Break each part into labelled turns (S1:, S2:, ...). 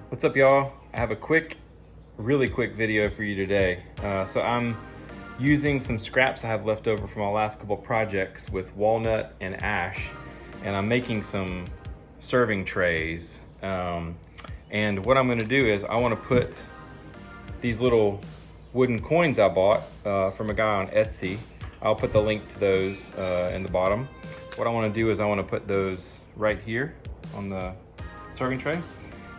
S1: What's up, y'all? I have a really quick video for you today. So I'm using some scraps I have left over from my last couple projects with walnut and ash, and I'm making some serving trays. And what I'm gonna do is I wanna put these little wooden coins I bought from a guy on Etsy. I'll put the link to those in the bottom. What I wanna do is I wanna put those right here on the serving tray.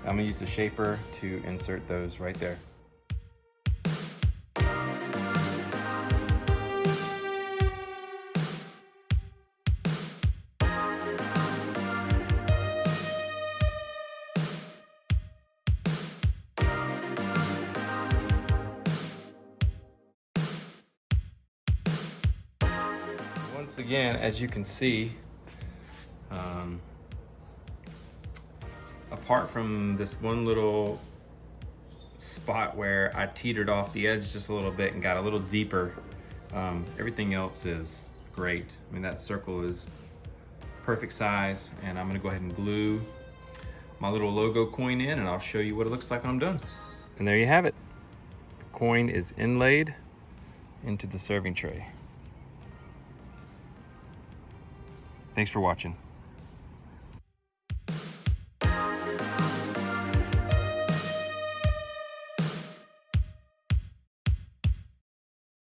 S1: I'm gonna use the shaper to insert those right there. Once again, as you can see, apart from this one little spot where I teetered off the edge just a little bit and got a little deeper, everything else is great. I mean, that circle is perfect size, and I'm gonna go ahead and glue my little logo coin in, and I'll show you what it looks like when I'm done. And there you have it. The coin is inlaid into the serving tray. Thanks for watching.